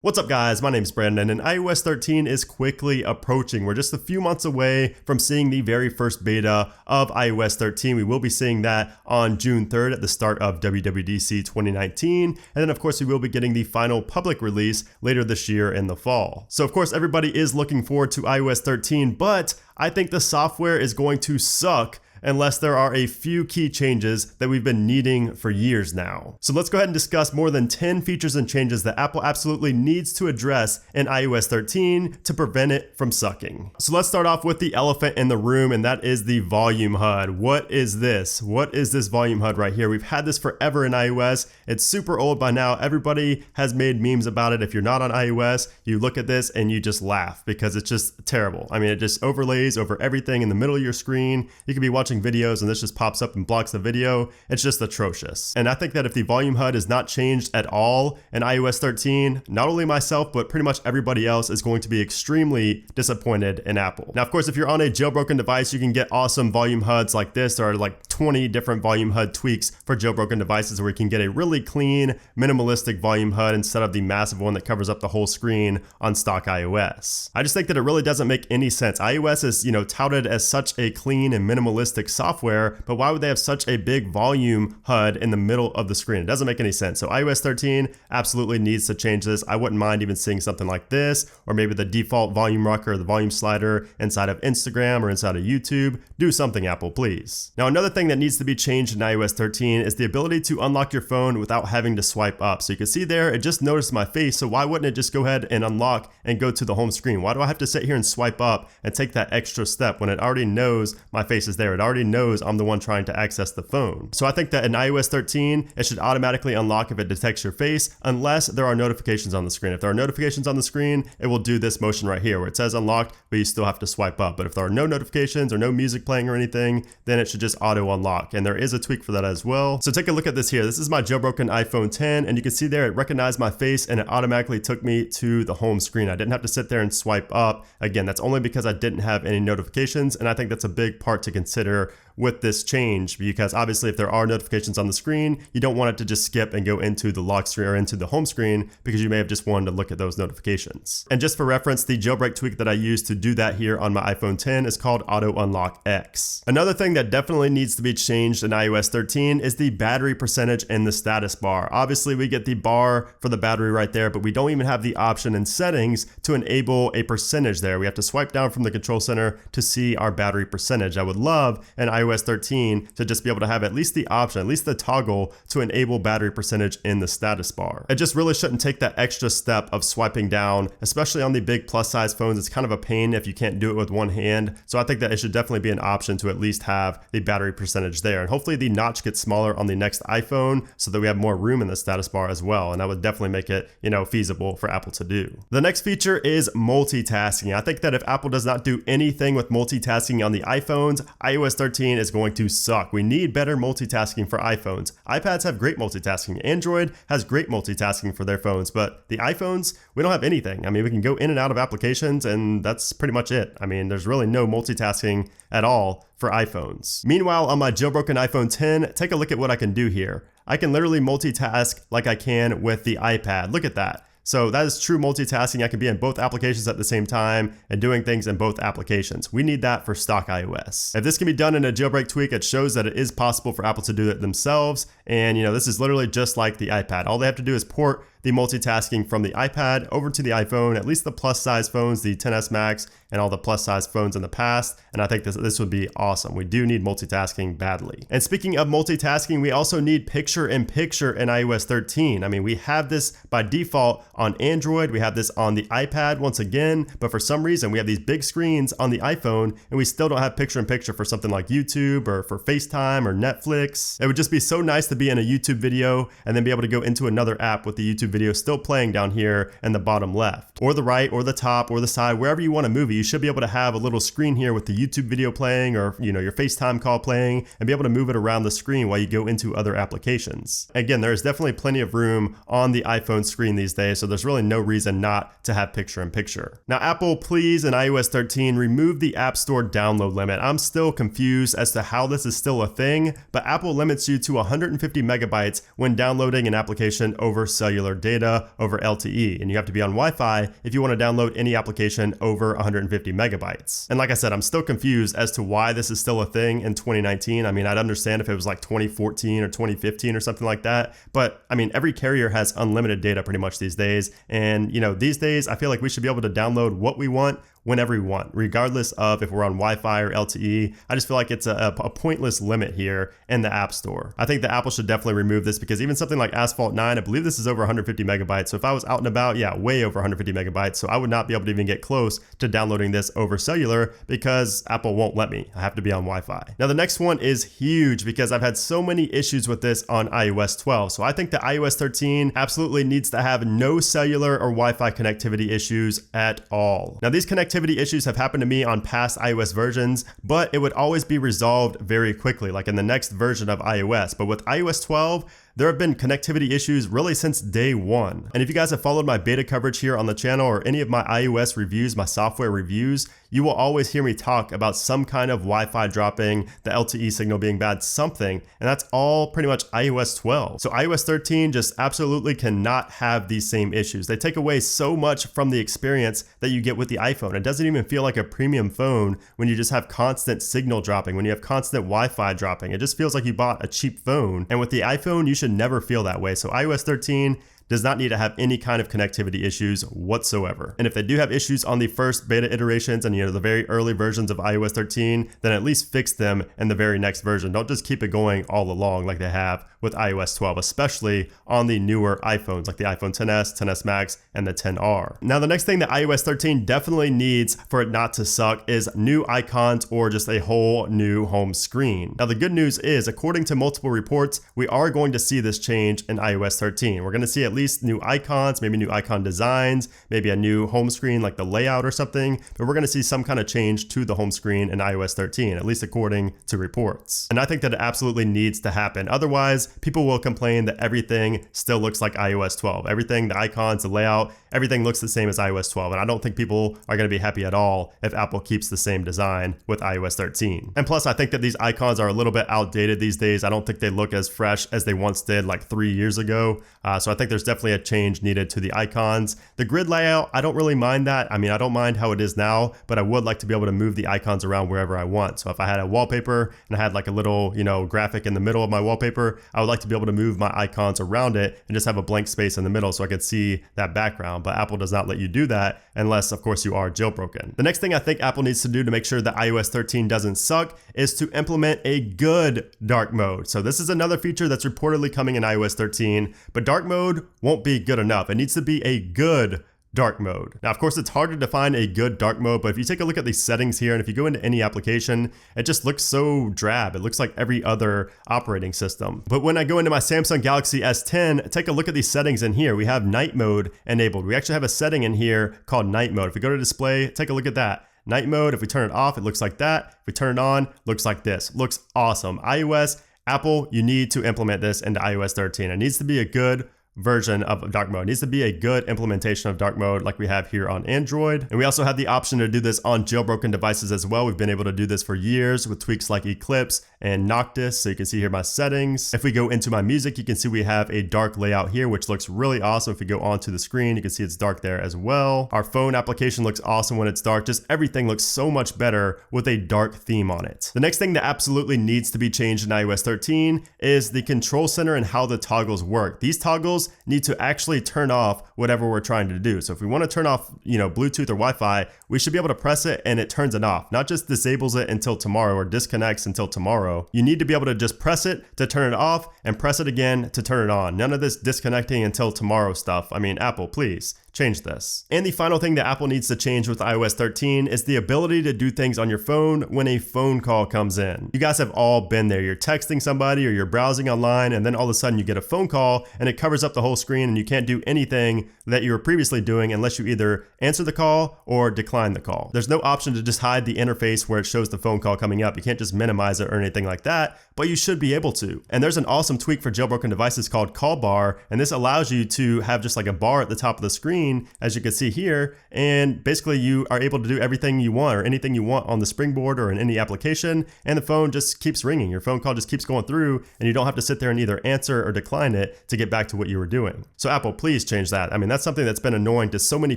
What's up guys, my name's Brandon and iOS 13 is quickly approaching. We're just a few months away from seeing the very first beta of iOS 13. We will be seeing that on June 3rd at the start of WWDC 2019. And then of course we will be getting the final public release later this year in the fall. So of course everybody is looking forward to iOS 13, but I think the software is going to suck unless there are a few key changes that we've been needing for years now. So let's go ahead and discuss more than 10 features and changes that Apple absolutely needs to address in iOS 13 to prevent it from sucking. So let's start off with the elephant in the room, and that is the volume HUD. What is this? What is this volume HUD right here? We've had this forever in iOS. It's super old by now. Everybody has made memes about it. If you're not on iOS, you look at this and you just laugh because it's just terrible. I mean, it just overlays over everything in the middle of your screen. You could be watching videos and this just pops up and blocks the video. It's just atrocious. And I think that if the volume HUD is not changed at all in iOS 13, not only myself, but pretty much everybody else is going to be extremely disappointed in Apple. Now, of course, if you're on a jailbroken device, you can get awesome volume HUDs like this. There are like 20 different volume HUD tweaks for jailbroken devices where you can get a really clean, minimalistic volume HUD instead of the massive one that covers up the whole screen on stock iOS. I just think that it really doesn't make any sense. iOS is, touted as such a clean and minimalistic software, but why would they have such a big volume HUD in the middle of the screen? It doesn't make any sense. So iOS 13 absolutely needs to change this. I wouldn't mind even seeing something like this, or maybe the default volume rocker, the volume slider inside of Instagram or inside of YouTube. Do something, Apple, please. Now, another thing that needs to be changed in iOS 13 is the ability to unlock your phone without having to swipe up. So you can see there, it just noticed my face. So why wouldn't it just go ahead and unlock and go to the home screen? Why do I have to sit here and swipe up and take that extra step when it already knows my face is there? It already knows I'm the one trying to access the phone. So I think that in iOS 13, it should automatically unlock if it detects your face, unless there are notifications on the screen. If there are notifications on the screen, it will do this motion right here where it says unlocked, but you still have to swipe up. But if there are no notifications or no music playing or anything, then it should just auto unlock. And there is a tweak for that as well. So take a look at this here. This is my jailbroken iPhone 10, and you can see there it recognized my face and it automatically took me to the home screen. I didn't have to sit there and swipe up. Again, that's only because I didn't have any notifications, and I think that's a big part to consider with this change, because obviously if there are notifications on the screen, you don't want it to just skip and go into the lock screen or into the home screen, because you may have just wanted to look at those notifications. And just for reference, the jailbreak tweak that I use to do that here on my iPhone 10 is called Auto Unlock X. Another thing that definitely needs to be changed in iOS 13 is the battery percentage in the status bar. Obviously we get the bar for the battery right there, but we don't even have the option in settings to enable a percentage there. We have to swipe down from the control center to see our battery percentage. I would love an iOS 13 to just be able to have at least the option, at least the toggle to enable battery percentage in the status bar. It just really shouldn't take that extra step of swiping down, especially on the big plus size phones. It's kind of a pain if you can't do it with one hand. So I think that it should definitely be an option to at least have the battery percentage there. And hopefully the notch gets smaller on the next iPhone so that we have more room in the status bar as well. And that would definitely make it, feasible for Apple to do. The next feature is multitasking. I think that if Apple does not do anything with multitasking on the iPhones, iOS 13 is going to suck. We need better multitasking for iPhones. iPads have great multitasking. Android has great multitasking for their phones, but the iPhones, we don't have anything. I mean, we can go in and out of applications and that's pretty much it. I mean, there's really no multitasking at all for iPhones. Meanwhile, on my jailbroken iPhone 10, take a look at what I can do here. I can literally multitask like I can with the iPad. Look at that. So that is true multitasking. I can be in both applications at the same time and doing things in both applications. We need that for stock iOS. If this can be done in a jailbreak tweak, it shows that it is possible for Apple to do it themselves. And this is literally just like the iPad. All they have to do is port the multitasking from the iPad over to the iPhone, at least the plus size phones, the XS Max and all the plus size phones in the past. And I think this would be awesome. We do need multitasking badly. And speaking of multitasking, we also need picture in picture in iOS 13. I mean, we have this by default on Android. We have this on the iPad once again, but for some reason we have these big screens on the iPhone and we still don't have picture in picture for something like YouTube or for FaceTime or Netflix. It would just be so nice to be in a YouTube video and then be able to go into another app with the YouTube video still playing down here in the bottom left, or the right, or the top, or the side, wherever you want to move it. You should be able to have a little screen here with the YouTube video playing, or your FaceTime call playing, and be able to move it around the screen while you go into other applications. Again, there's definitely plenty of room on the iPhone screen these days, so there's really no reason not to have picture in picture. Now, Apple, please, in iOS 13, remove the App Store download limit. I'm still confused as to how this is still a thing, but Apple limits you to 150 megabytes when downloading an application over cellular data over LTE, and you have to be on Wi-Fi if you want to download any application over 150 megabytes. And like I said, I'm still confused as to why this is still a thing in 2019. I mean, I'd understand if it was like 2014 or 2015 or something like that, but I mean, every carrier has unlimited data pretty much these days, and these days I feel like we should be able to download what we want whenever we want, regardless of if we're on Wi-Fi or LTE. I just feel like it's a pointless limit here in the App Store. I think that Apple should definitely remove this, because even something like Asphalt 9, I believe this is over 150 megabytes. So if I was out and about, yeah, way over 150 megabytes. So I would not be able to even get close to downloading this over cellular because Apple won't let me. I have to be on Wi-Fi. Now the next one is huge because I've had so many issues with this on iOS 12. So I think that iOS 13 absolutely needs to have no cellular or Wi-Fi connectivity issues at all. Now these connectivity issues have happened to me on past iOS versions, but it would always be resolved very quickly, like in the next version of iOS. But with iOS 12, there have been connectivity issues really since day one. And if you guys have followed my beta coverage here on the channel or any of my iOS reviews, my software reviews, you will always hear me talk about some kind of Wi-Fi dropping, the LTE signal being bad, something, and that's all pretty much iOS 12. So iOS 13 just absolutely cannot have these same issues. They take away so much from the experience that you get with the iPhone. It doesn't even feel like a premium phone when you just have constant signal dropping, when you have constant Wi-Fi dropping. It just feels like you bought a cheap phone. And with the iPhone, you should never feel that way. So iOS 13 does not need to have any kind of connectivity issues whatsoever. And if they do have issues on the first beta iterations and the very early versions of iOS 13, then at least fix them in the very next version. Don't just keep it going all along like they have with iOS 12, especially on the newer iPhones like the iPhone XS, XS Max, and the XR. Now the next thing that iOS 13 definitely needs for it not to suck is new icons or just a whole new home screen. Now the good news is, according to multiple reports, we are going to see this change in iOS 13. We're going to see at least new icons, maybe new icon designs, maybe a new home screen like the layout or something, but we're going to see some kind of change to the home screen in iOS 13, at least according to reports. And I think that it absolutely needs to happen. Otherwise, people will complain that everything still looks like iOS 12. Everything, the icons, the layout, everything looks the same as iOS 12. And I don't think people are going to be happy at all if Apple keeps the same design with iOS 13. And plus, I think that these icons are a little bit outdated these days. I don't think they look as fresh as they once did like 3 years ago. So I think there's definitely a change needed to the icons. The grid layout, I don't really mind that. I mean, I don't mind how it is now, but I would like to be able to move the icons around wherever I want. So if I had a wallpaper and I had like a little, graphic in the middle of my wallpaper, I would like to be able to move my icons around it and just have a blank space in the middle so I could see that background. But Apple does not let you do that unless, of course, you are jailbroken. The next thing I think Apple needs to do to make sure that iOS 13 doesn't suck is to implement a good dark mode. So this is another feature that's reportedly coming in iOS 13, but dark mode won't be good enough. It needs to be a good dark mode. Now, of course, it's hard to define a good dark mode, but if you take a look at these settings here, and if you go into any application, it just looks so drab. It looks like every other operating system. But when I go into my Samsung Galaxy S10, take a look at these settings in here. We have night mode enabled. We actually have a setting in here called night mode. If we go to display, take a look at that. Night mode, if we turn it off, it looks like that. If we turn it on, it looks like this. Looks awesome. iOS, Apple, you need to implement this into iOS 13. It needs to be a good version of dark mode. It needs to be a good implementation of dark mode like we have here on Android. And we also have the option to do this on jailbroken devices as well. We've been able to do this for years with tweaks like Eclipse and Noctis. So you can see here my settings. If we go into my music, you can see we have a dark layout here, which looks really awesome. If we go onto the screen, you can see it's dark there as well. Our phone application looks awesome when it's dark. Just everything looks so much better with a dark theme on it. The next thing that absolutely needs to be changed in iOS 13 is the control center and how the toggles work. These toggles need to actually turn off whatever we're trying to do. So if we want to turn off, Bluetooth or Wi-Fi, we should be able to press it and it turns it off, not just disables it until tomorrow or disconnects until tomorrow. You need to be able to just press it to turn it off and press it again to turn it on. None of this disconnecting until tomorrow stuff. I mean, Apple, please change this. And the final thing that Apple needs to change with iOS 13 is the ability to do things on your phone when a phone call comes in. You guys have all been there. You're texting somebody or you're browsing online, and then all of a sudden you get a phone call and it covers up the whole screen and you can't do anything that you were previously doing unless you either answer the call or decline the call. There's no option to just hide the interface where it shows the phone call coming up. You can't just minimize it or anything like that, but you should be able to. And there's an awesome tweak for jailbroken devices called Call Bar, and this allows you to have just like a bar at the top of the screen 13, as you can see here, and basically you are able to do everything you want or anything you want on the springboard or in any application, and the phone just keeps ringing. Your phone call just keeps going through, and you don't have to sit there and either answer or decline it to get back to what you were doing. So Apple, please change that. I mean, that's something that's been annoying to so many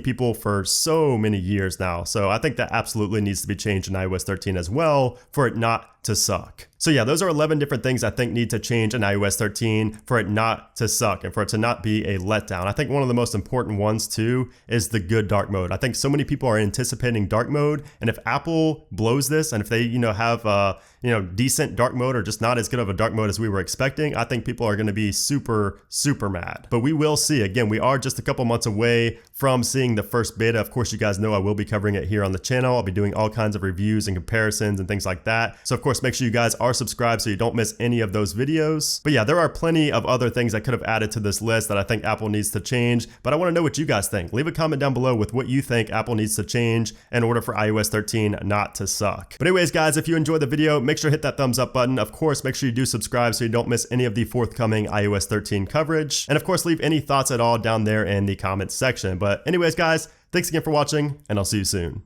people for so many years now. So I think that absolutely needs to be changed in iOS 13 as well for it not to suck. So yeah, those are 11 different things I think need to change in iOS 13 for it not to suck and for it to not be a letdown. I think one of the most important ones too is the good dark mode. I think so many people are anticipating dark mode, and if Apple blows this and if they, have decent dark mode or just not as good of a dark mode as we were expecting, I think people are going to be super, super mad. But we will see. Again, we are just a couple months away from seeing the first beta. Of course, you guys know I will be covering it here on the channel. I'll be doing all kinds of reviews and comparisons and things like that. So of course, make sure you guys are subscribed so you don't miss any of those videos. But yeah, there are plenty of other things I could have added to this list that I think Apple needs to change, but I want to know what you guys think. Leave a comment down below with what you think Apple needs to change in order for iOS 13 not to suck. But anyways, guys, if you enjoyed the video, make sure to hit that thumbs up button. Of course, make sure you do subscribe so you don't miss any of the forthcoming iOS 13 coverage. And of course, leave any thoughts at all down there in the comments section. But anyways, guys, thanks again for watching, and I'll see you soon.